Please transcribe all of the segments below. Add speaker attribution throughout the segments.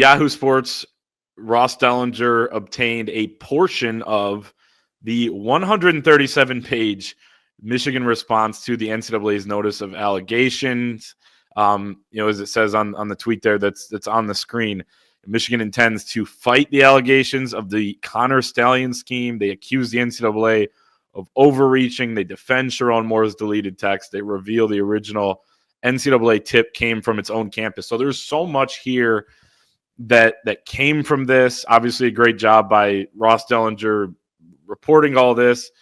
Speaker 1: Yahoo Sports, Ross Dellinger obtained a portion of the 137-page Michigan response to the NCAA's notice of allegations. As it says on the tweet there that's on the screen, Michigan intends to fight the allegations of the Connor Stallion scheme. They accuse the NCAA of overreaching. They defend Sherrone Moore's deleted text. They reveal the original NCAA tip came from its own campus. So there's so much here that came from this. Obviously, a great job by Ross Dellinger reporting all this.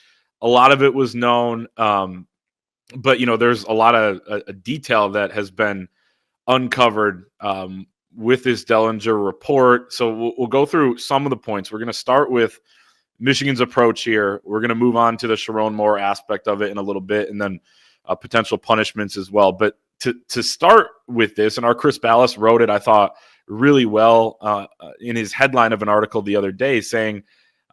Speaker 1: A lot of it was known, but there's a lot of detail that has been uncovered with this Dellinger report. So we'll go through some of the points. We're going to start with Michigan's approach here. We're going to move on to the Sherrone Moore aspect of it in a little bit, and then potential punishments as well. But to start with this, and our Chris Ballas wrote it, I thought, really well in his headline of an article the other day, saying,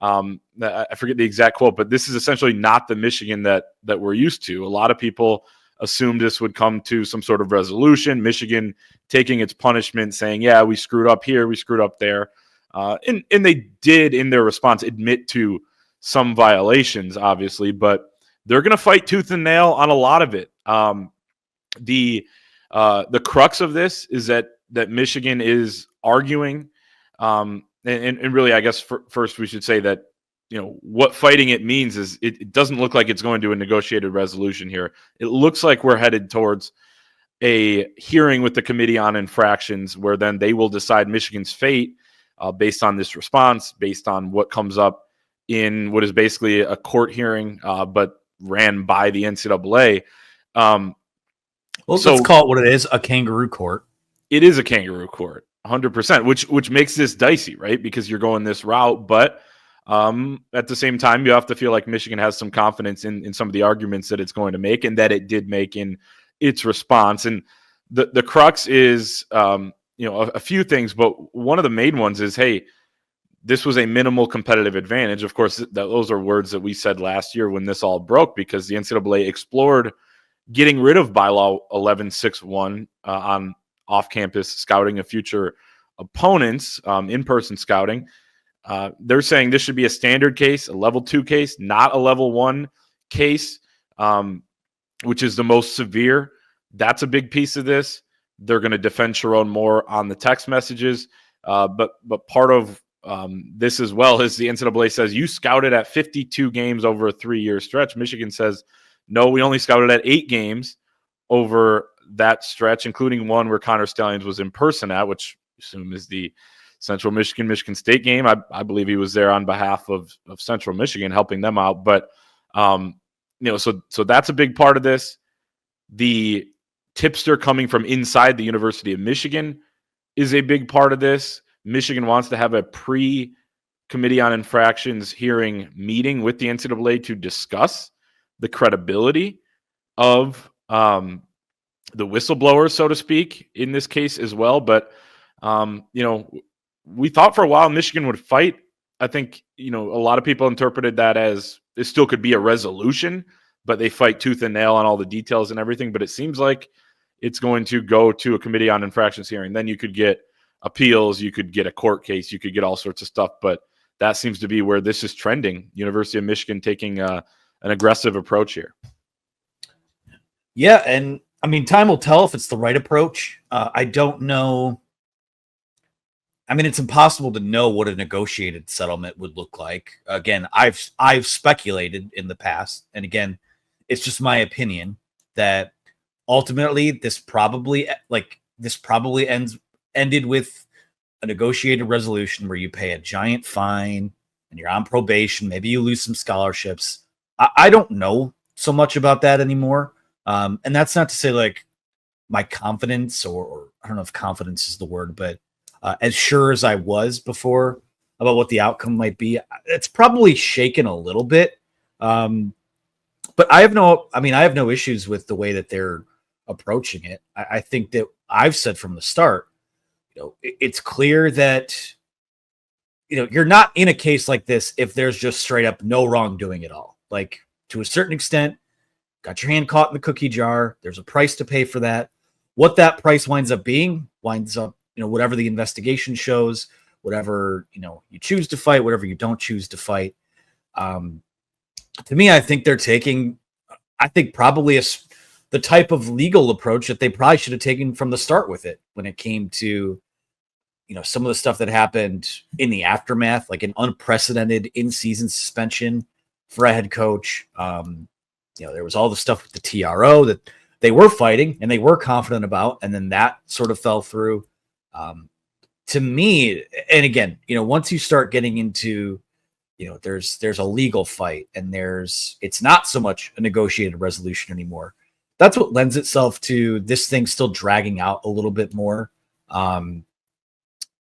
Speaker 1: I forget the exact quote, but this is essentially not the Michigan that we're used to. A lot of people assumed this would come to some sort of resolution. Michigan taking its punishment, saying, yeah, we screwed up here, we screwed up there. And they did, in their response, admit to some violations, obviously, but they're going to fight tooth and nail on a lot of it. The crux of this is that Michigan is arguing, and really, I guess first we should say that what fighting it means is it doesn't look like it's going to a negotiated resolution here. It looks like we're headed towards a hearing with the Committee on Infractions, where then they will decide Michigan's fate based on this response, based on what comes up in what is basically a court hearing, but ran by the NCAA.
Speaker 2: Let's call it what it is, a kangaroo court.
Speaker 1: It is a kangaroo court, 100%, which makes this dicey, right? Because you're going this route, but at the same time, you have to feel like Michigan has some confidence in some of the arguments that it's going to make and that it did make in its response. And the crux is, a few things, but one of the main ones is, hey, this was a minimal competitive advantage. Of course, those are words that we said last year when this all broke, because the NCAA explored getting rid of bylaw 1161 on off-campus scouting of future opponents, in-person scouting. They're saying this should be a standard case, a level 2 case, not a level 1 case, which is the most severe. That's a big piece of this. They're going to defend Sherrone Moore on the text messages. But part of this as well is the NCAA says you scouted at 52 games over a 3-year stretch. Michigan says, no, we only scouted at 8 games over that stretch, including one where Connor Stallions was in person at, which I assume is the Central Michigan State game. I believe he was there on behalf of Central Michigan, helping them out. But so that's a big part of this. The tipster coming from inside the University of Michigan is a big part of this. Michigan wants to have a pre-Committee on Infractions hearing meeting with the NCAA to discuss the credibility of the whistleblowers, so to speak, in this case as well. But, we thought for a while Michigan would fight. I think, a lot of people interpreted that as it still could be a resolution, but they fight tooth and nail on all the details and everything. But it seems like it's going to go to a Committee on Infractions hearing. Then you could get appeals, you could get a court case, you could get all sorts of stuff. But that seems to be where this is trending. University of Michigan taking an aggressive approach here.
Speaker 2: Yeah, and I mean, time will tell if it's the right approach. I don't know. I mean, it's impossible to know what a negotiated settlement would look like. Again, I've speculated in the past, and again, it's just my opinion that ultimately this probably ended with a negotiated resolution where you pay a giant fine and you're on probation. Maybe you lose some scholarships. I don't know so much about that anymore. And that's not to say like my confidence or I don't know if confidence is the word, but as sure as I was before about what the outcome might be, it's probably shaken a little bit. But I have no issues with the way that they're approaching it. I think that I've said from the start, it's clear that, you're not in a case like this if there's just straight up no wrongdoing at all. Like, to a certain extent, got your hand caught in the cookie jar. There's a price to pay for that. What that price winds up being winds up whatever the investigation shows, whatever, you choose to fight, whatever you don't choose to fight. To me, I think they're taking, probably the type of legal approach that they probably should have taken from the start with it when it came to, some of the stuff that happened in the aftermath, like an unprecedented in-season suspension for a head coach. There was all the stuff with the TRO that they were fighting and they were confident about, and then that sort of fell through. To me, and again, once you start getting into, there's a legal fight and it's not so much a negotiated resolution anymore. That's what lends itself to this thing still dragging out a little bit more.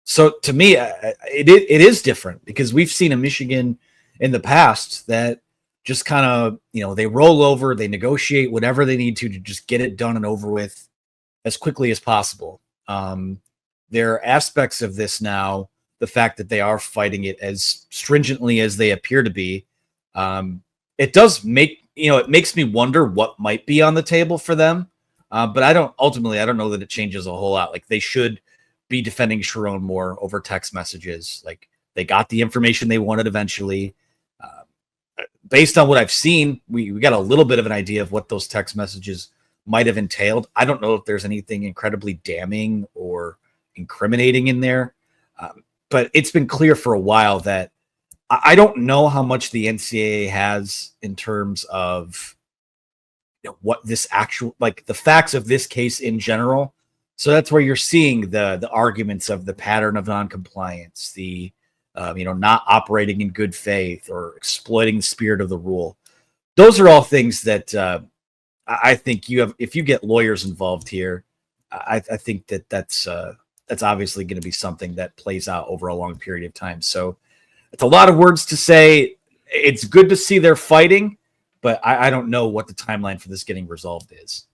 Speaker 2: So to me, it is different because we've seen a Michigan in the past that just kind of, they roll over, they negotiate whatever they need to just get it done and over with as quickly as possible. There are aspects of this now, the fact that they are fighting it as stringently as they appear to be. It does make, it makes me wonder what might be on the table for them. But I don't know that it changes a whole lot. Like, they should be defending Sherrone Moore over text messages. Like, they got the information they wanted eventually. Based on what I've seen, we got a little bit of an idea of what those text messages might have entailed. I don't know if there's anything incredibly damning or incriminating in there. But it's been clear for a while that I don't know how much the NCAA has in terms of what this actual, like, the facts of this case in general. So that's where you're seeing the arguments of the pattern of noncompliance, the not operating in good faith or exploiting the spirit of the rule. Those are all things that I think if you get lawyers involved here, I think that's obviously going to be something that plays out over a long period of time. So it's a lot of words to say. It's good to see they're fighting, but I don't know what the timeline for this getting resolved is.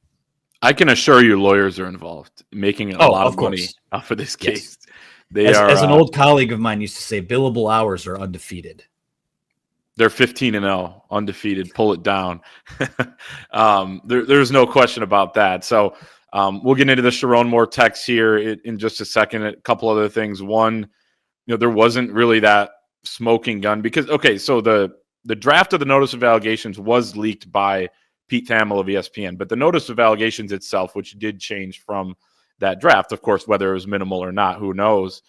Speaker 1: I can assure you lawyers are involved, making a lot of money off of this case.
Speaker 2: Yes.
Speaker 1: They
Speaker 2: as an old colleague of mine used to say, billable hours are undefeated.
Speaker 1: They're 15-0, undefeated. Pull it down. There's no question about that. So we'll get into the Sherrone Moore text here in just a second. A couple other things. One, there wasn't really that smoking gun because, so the draft of the notice of allegations was leaked by Pete Thamel of ESPN, but the notice of allegations itself, which did change from that draft, of course, whether it was minimal or not, who knows,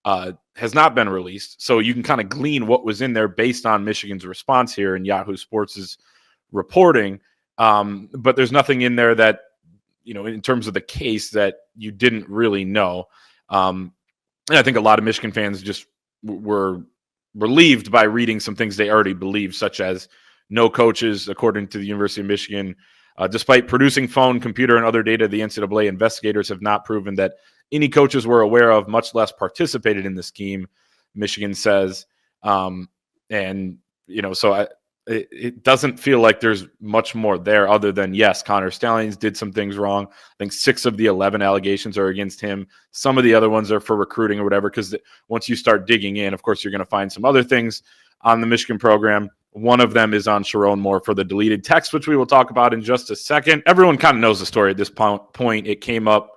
Speaker 1: has not been released. So you can kind of glean what was in there based on Michigan's response here and Yahoo Sports' reporting. But there's nothing in there that, in terms of the case that you didn't really know. And I think a lot of Michigan fans just were relieved by reading some things they already believed, such as no coaches, according to the University of Michigan. Despite producing phone, computer, and other data, the NCAA investigators have not proven that any coaches were aware of, much less participated in the scheme, Michigan says. It doesn't feel like there's much more there other than, yes, Connor Stalions did some things wrong. I think 6 of the 11 allegations are against him. Some of the other ones are for recruiting or whatever, because once you start digging in, of course, you're going to find some other things on the Michigan program. One of them is on Sherrone Moore for the deleted text, which we will talk about in just a second. Everyone kind of knows the story at this point. It came up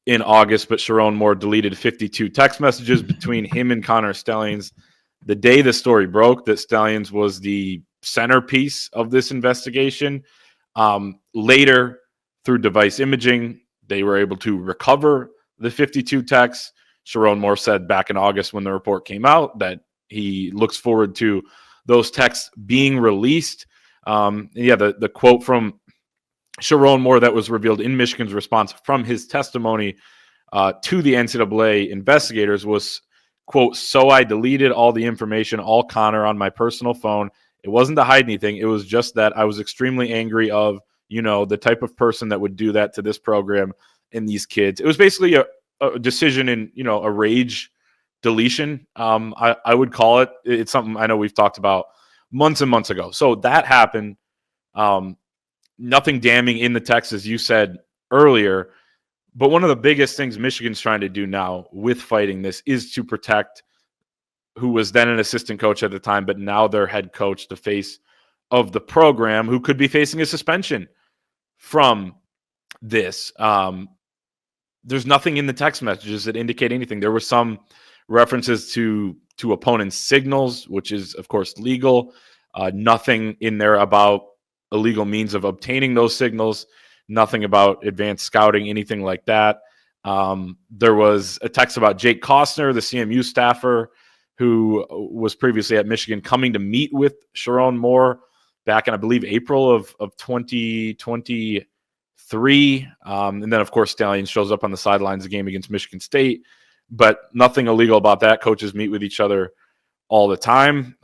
Speaker 1: in August, but Sherrone Moore deleted 52 text messages between him and Connor Stalions. The day the story broke that Stalions was the centerpiece of this investigation, later, through device imaging, they were able to recover the 52 texts. Sherrone Moore said back in August when the report came out that he looks forward to those texts being released. The quote from Sherrone Moore that was revealed in Michigan's response from his testimony to the NCAA investigators was, quote, "So I deleted all the information, all Connor, on my personal phone. It wasn't to hide anything. It was just that I was extremely angry of, the type of person that would do that to this program and these kids." It was basically a decision in, a rage deletion. I would call it. It's something I know we've talked about months and months ago. So that happened. Nothing damning in the text, as you said earlier. But one of the biggest things Michigan's trying to do now with fighting this is to protect who was then an assistant coach at the time, but now their head coach, the face of the program, who could be facing a suspension from this. there's nothing in the text messages that indicate anything. There were some references to opponents' signals, which is, of course, legal. Nothing in there about illegal means of obtaining those signals. Nothing about advanced scouting, anything like that. There was a text about Jake Costner, the CMU staffer, who was previously at Michigan, coming to meet with Sherrone Moore back in, I believe, April of 2023. And then, of course, Stallion shows up on the sidelines of the game against Michigan State. But nothing illegal about that. Coaches meet with each other all the time.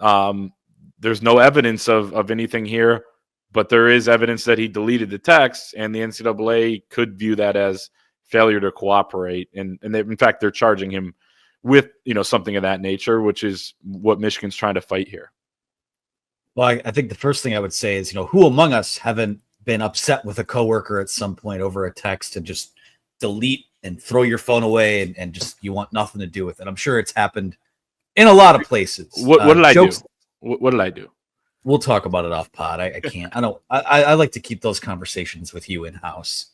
Speaker 1: There's no evidence of anything here, but there is evidence that he deleted the text, and the NCAA could view that as failure to cooperate. And in fact, they're charging him with, something of that nature, which is what Michigan's trying to fight here.
Speaker 2: Well, I think the first thing I would say is, who among us haven't been upset with a coworker at some point over a text and just delete and throw your phone away and just you want nothing to do with it? I'm sure it's happened in a lot of places.
Speaker 1: What did I do? What did I do?
Speaker 2: We'll talk about it off pod. I can't. I like to keep those conversations with you in house.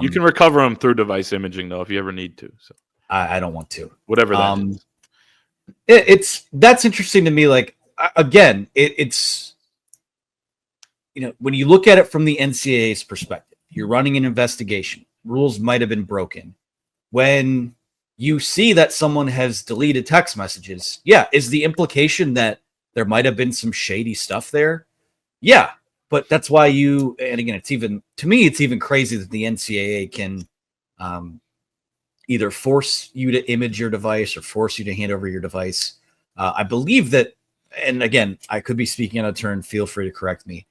Speaker 1: You can recover them through device imaging, though, if you ever need to. So
Speaker 2: I don't want to.
Speaker 1: Whatever that is.
Speaker 2: That's interesting to me. Like, again, it's when you look at it from the NCAA's perspective, you're running an investigation. Rules might have been broken. When you see that someone has deleted text messages, is the implication that there might have been some shady stuff there? Yeah, but that's why and again, it's even crazy that the NCAA can either force you to image your device or force you to hand over your device. I believe that, and again, I could be speaking out of turn, feel free to correct me.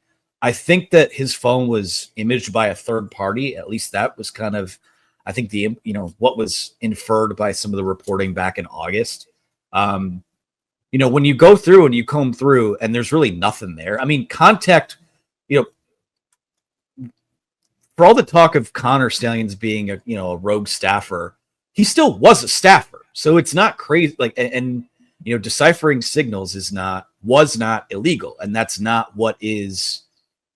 Speaker 2: I think that his phone was imaged by a third party. At least that was kind of, I think what was inferred by some of the reporting back in August. When you go through and you comb through and there's really nothing there. I mean, contact, for all the talk of Connor Stalions being a rogue staffer, he still was a staffer. So it's not crazy. Like, and deciphering signals was not illegal. And that's not what is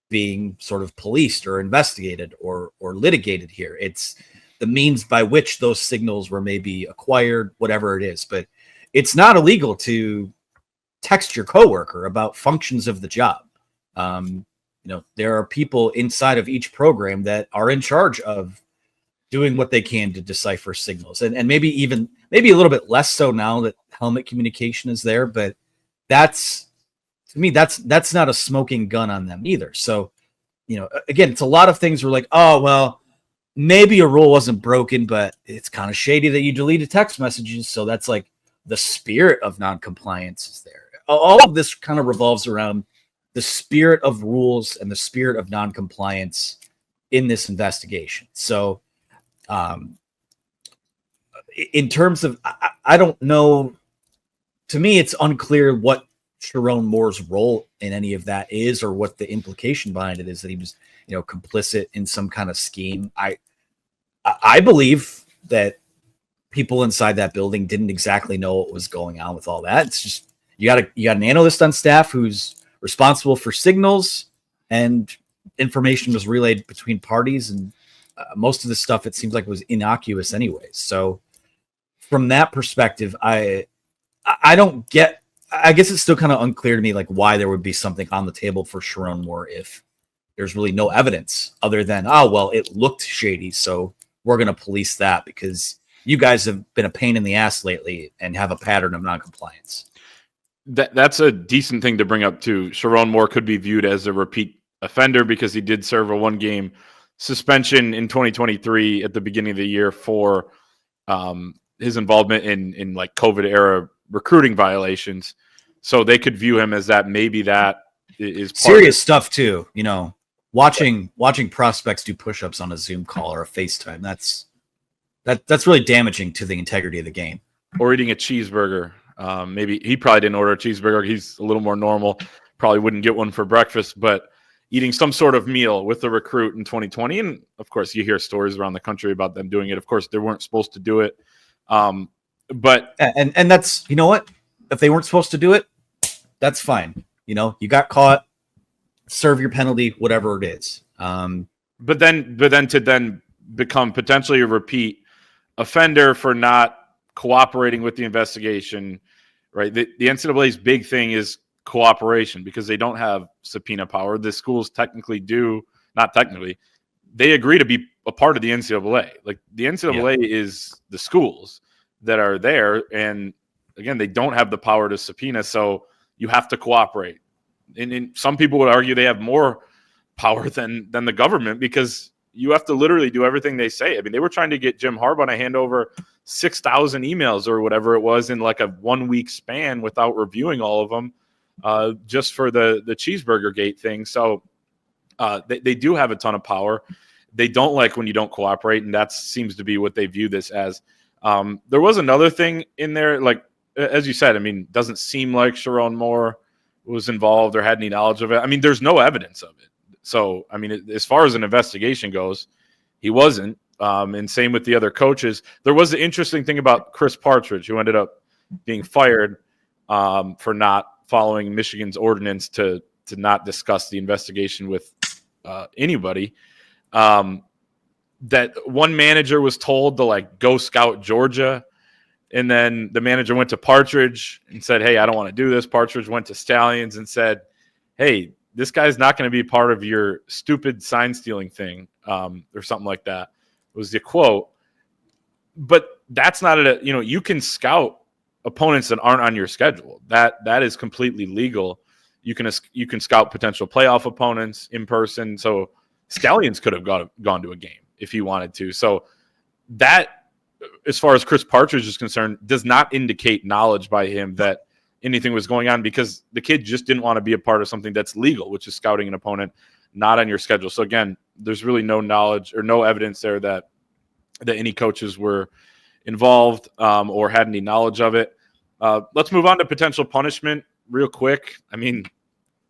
Speaker 2: being sort of policed or investigated or litigated here. It's the means by which those signals were maybe acquired, whatever it is. But it's not illegal to text your coworker about functions of the job. There are people inside of each program that are in charge of doing what they can to decipher signals, and maybe a little bit less so now that helmet communication is there. But that's not a smoking gun on them either. So, again, it's a lot of things were like, oh, well, maybe a rule wasn't broken, but it's kind of shady that you deleted text messages. So that's like the spirit of non-compliance is there. All of this kind of revolves around the spirit of rules and the spirit of non-compliance in this investigation. So, in terms of, I don't know, to me, it's unclear what Sherrone Moore's role in any of that is, or what the implication behind it is, that he was, complicit in some kind of scheme. I believe that people inside that building didn't exactly know what was going on with all that. It's just, you got an analyst on staff who's responsible for signals, and information was relayed between parties, and most of the stuff, it seems like, was innocuous anyways. So from that perspective, I don't get, I guess it's still kind of unclear to me, like, why there would be something on the table for Sherrone Moore if there's really no evidence other than, oh, well, it looked shady, so we're going to police that because you guys have been a pain in the ass lately and have a pattern of noncompliance.
Speaker 1: That's a decent thing to bring up too. Sherrone Moore could be viewed as a repeat offender because he did serve a 1-game suspension in 2023 at the beginning of the year for his involvement in like COVID era recruiting violations. So they could view him as that. Maybe that is
Speaker 2: serious stuff too. Watching prospects do push-ups on a Zoom call or a FaceTime. That's really damaging to the integrity of the game.
Speaker 1: Or eating a cheeseburger. Maybe he probably didn't order a cheeseburger. He's a little more normal. Probably wouldn't get one for breakfast, but eating some sort of meal with a recruit in 2020. And of course, you hear stories around the country about them doing it. Of course, they weren't supposed to do it. But
Speaker 2: that's, you know what? If they weren't supposed to do it, that's fine. You got caught, serve your penalty, whatever it is.
Speaker 1: But then to become potentially a repeat offender for not cooperating with the investigation, right? The NCAA's big thing is cooperation because they don't have subpoena power. The schools technically do, not technically, they agree to be a part of the NCAA. Like the NCAA is the schools that are there. And again, they don't have the power to subpoena. So you have to cooperate. And some people would argue they have more power than the government because you have to literally do everything they say. I mean, they were trying to get Jim Harbaugh to hand over 6,000 emails or whatever it was in like a 1 week span without reviewing all of them, just for the cheeseburger gate thing. So they do have a ton of power. They don't like when you don't cooperate, and that seems to be what they view this as. There was another thing in there, like as you said. I mean, doesn't seem like Sherrone Moore was involved or had any knowledge of it. I mean, there's no evidence of it. So, I mean, as far as an investigation goes, he wasn't. And same with the other coaches. There was an interesting thing about Chris Partridge, who ended up being fired for not following Michigan's ordinance to not discuss the investigation with anybody. That one manager was told to like go scout Georgia. And then the manager went to Partridge and said, hey, I don't want to do this. Partridge went to Stallions and said, hey, this guy's not going to be part of your stupid sign stealing thing, or something like that was the quote. But that's not you can scout opponents that aren't on your schedule. That is completely legal. You can scout potential playoff opponents in person. So Stallions could have gone to a game if he wanted to. So that, as far as Chris Partridge is concerned, does not indicate knowledge by him that anything was going on, because the kid just didn't want to be a part of something that's legal, which is scouting an opponent not on your schedule. So again, there's really no knowledge or no evidence there that any coaches were involved or had any knowledge of it. Let's move on to potential punishment real quick. I mean,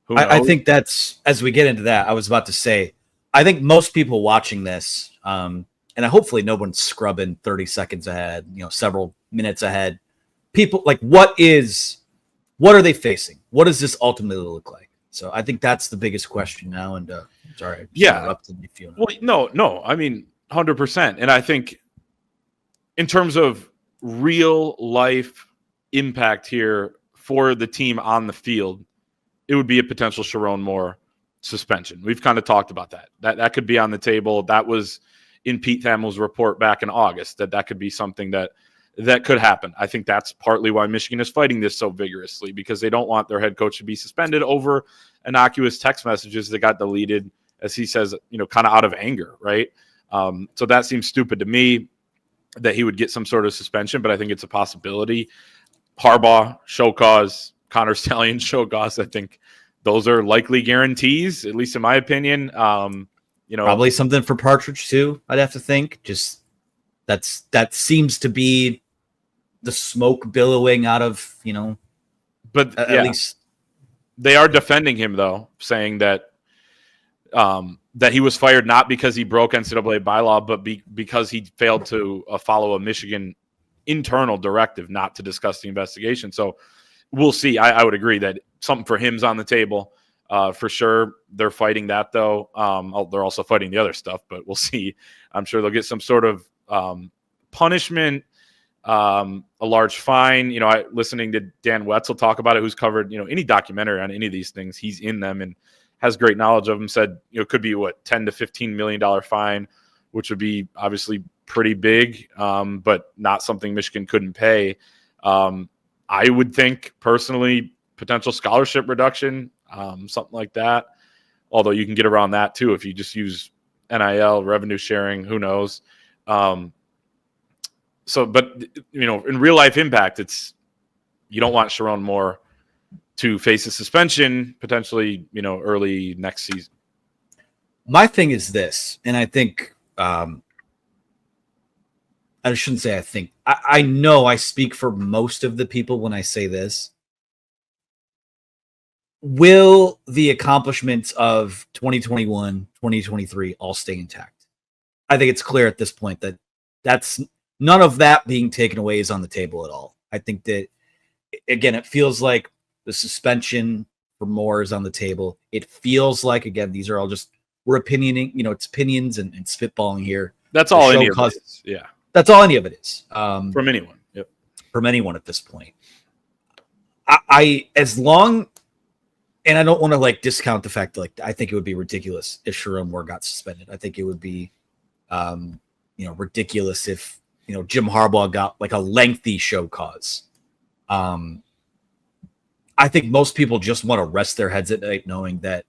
Speaker 1: who knows?
Speaker 2: I think that's, as we get into that, I was about to say, I think most people watching this, and hopefully no one's scrubbing 30 seconds ahead, several minutes ahead. People like, what are they facing? What does this ultimately look like? So I think that's the biggest question now. And sorry, interrupted if you
Speaker 1: know. Well, no, I mean 100%. And I think in terms of real life impact here for the team on the field, it would be a potential Sherrone Moore suspension. We've kind of talked about that. That could be on the table. That was in Pete Thamel's report back in August, that could be something that could happen. I think that's partly why Michigan is fighting this so vigorously, because they don't want their head coach to be suspended over innocuous text messages that got deleted, as he says, kind of out of anger, right? So that seems stupid to me that he would get some sort of suspension, but I think it's a possibility. Harbaugh, show cause, Connor Stallion, show cause. I think those are likely guarantees, at least in my opinion.
Speaker 2: Probably something for Partridge too, I'd have to think. Just that seems to be the smoke billowing out of,
Speaker 1: but
Speaker 2: at least
Speaker 1: they are defending him though, saying that that he was fired not because he broke NCAA bylaw, but because he failed to follow a Michigan internal directive not to discuss the investigation. So we'll see. I would agree that something for him's on the table. For sure. They're fighting that though. They're also fighting the other stuff, but we'll see. I'm sure they'll get some sort of punishment, a large fine. Listening to Dan Wetzel talk about it, who's covered, any documentary on any of these things, he's in them and has great knowledge of them, said, could be $10 to $15 million fine, which would be obviously pretty big, but not something Michigan couldn't pay. I would think personally, potential scholarship reduction, something like that. Although you can get around that too if you just use NIL, revenue sharing, who knows. But in real life impact, you don't want Sherrone Moore to face a suspension potentially, early next season.
Speaker 2: My thing is this, and I think I shouldn't say I think. I know I speak for most of the people when I say this. Will the accomplishments of 2021, 2023 all stay intact? I think it's clear at this point that that's none of that being taken away is on the table at all. I think that, again, it feels like the suspension for Moore is on the table. It feels like, again, these are all just, we're opinioning, it's opinions and spitballing here.
Speaker 1: That's all any of this. Yeah.
Speaker 2: That's all any of it is.
Speaker 1: From anyone. Yep.
Speaker 2: From anyone at this point. I as long, and I don't want to like discount the fact that like I think it would be ridiculous if Sherrone Moore got suspended. I think it would be ridiculous if Jim Harbaugh got like a lengthy show cause. I think most people just want to rest their heads at night knowing that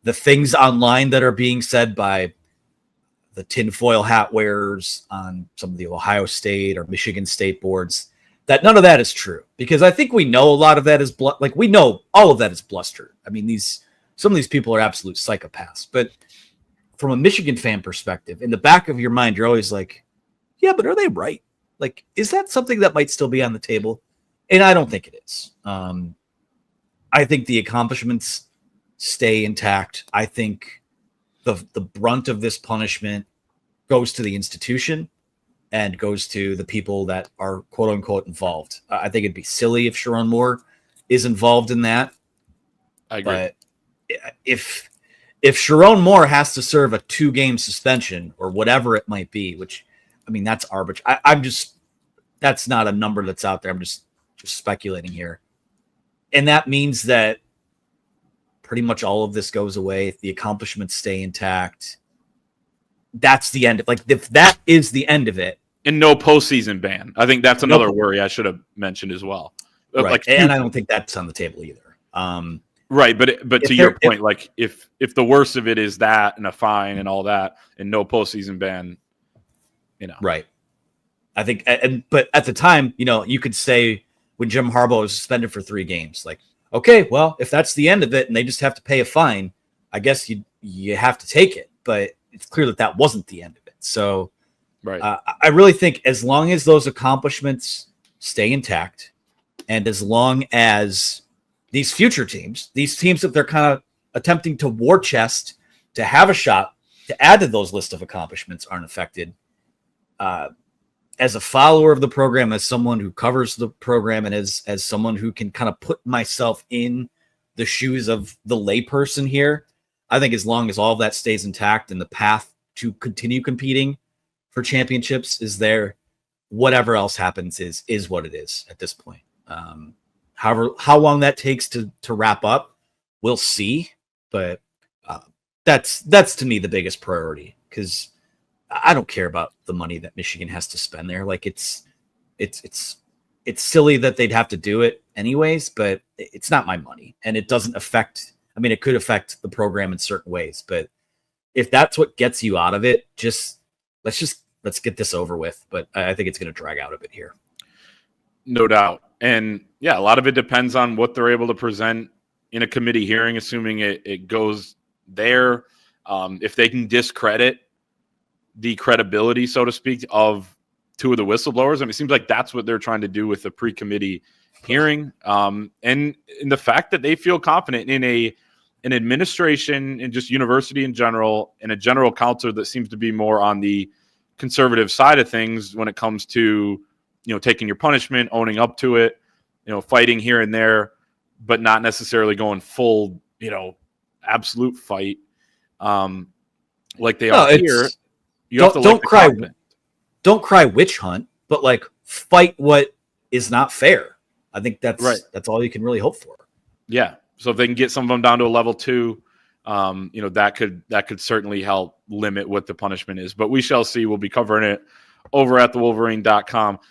Speaker 2: the things online that are being said by the tinfoil hat wearers on some of the Ohio State or Michigan State boards, that none of that is true. Because I think we know a lot of that is we know all of that is bluster. I mean, some of these people are absolute psychopaths. But from a Michigan fan perspective, in the back of your mind, you're always like, yeah, but are they right? Like, is that something that might still be on the table? And I don't think it is. I think the accomplishments stay intact. I think the brunt of this punishment goes to the institution and goes to the people that are quote unquote involved. I think it'd be silly if Sherrone Moore is involved in that.
Speaker 1: I agree.
Speaker 2: But if Sherrone Moore has to serve a 2-game suspension or whatever it might be, which I mean that's arbitrary. That's not a number that's out there. I'm just speculating here. And that means that pretty much all of this goes away. The accomplishments stay intact. That's the end. Like, if that is the end of it.
Speaker 1: And no postseason ban. I think that's another worry I should have mentioned as well.
Speaker 2: Right.
Speaker 1: Like,
Speaker 2: and I don't think that's on the table either.
Speaker 1: Right. But to your point, like if the worst of it is that and a fine and all that and no postseason ban,
Speaker 2: Right. I think, but at the time, you could say when Jim Harbaugh was suspended for 3 games, like, okay, well, if that's the end of it and they just have to pay a fine, I guess you have to take it. But it's clear that wasn't the end of it. So
Speaker 1: right.
Speaker 2: I really think as long as those accomplishments stay intact and as long as these future teams, these teams that they're kind of attempting to war chest to have a shot to add to those list of accomplishments aren't affected, as a follower of the program, as someone who covers the program, and as someone who can kind of put myself in the shoes of the layperson here, I think as long as all of that stays intact and the path to continue competing for championships is there, whatever else happens is what it is at this point. However, how long that takes to wrap up, we'll see. But that's to me the biggest priority, because I don't care about the money that Michigan has to spend there. Like it's silly that they'd have to do it anyways, but it's not my money, and it doesn't affect. I mean, it could affect the program in certain ways, but if that's what gets you out of it, let's get this over with. But I think it's going to drag out a bit here.
Speaker 1: No doubt. And yeah, a lot of it depends on what they're able to present in a committee hearing, assuming it goes there. If they can discredit the credibility, so to speak, of 2 of the whistleblowers. I mean, it seems like that's what they're trying to do with the pre-committee hearing. And in the fact that they feel confident in an administration and just university in general, and a general counsel that seems to be more on the conservative side of things when it comes to, taking your punishment, owning up to it, fighting here and there, but not necessarily going full, absolute fight like they are here. You have to
Speaker 2: don't cry. Don't cry witch hunt, but like fight what is not fair. I think that's right. That's all you can really hope for.
Speaker 1: Yeah. So if they can get some of them down to a level 2, that could certainly help limit what the punishment is. But we shall see. We'll be covering it over at thewolverine.com.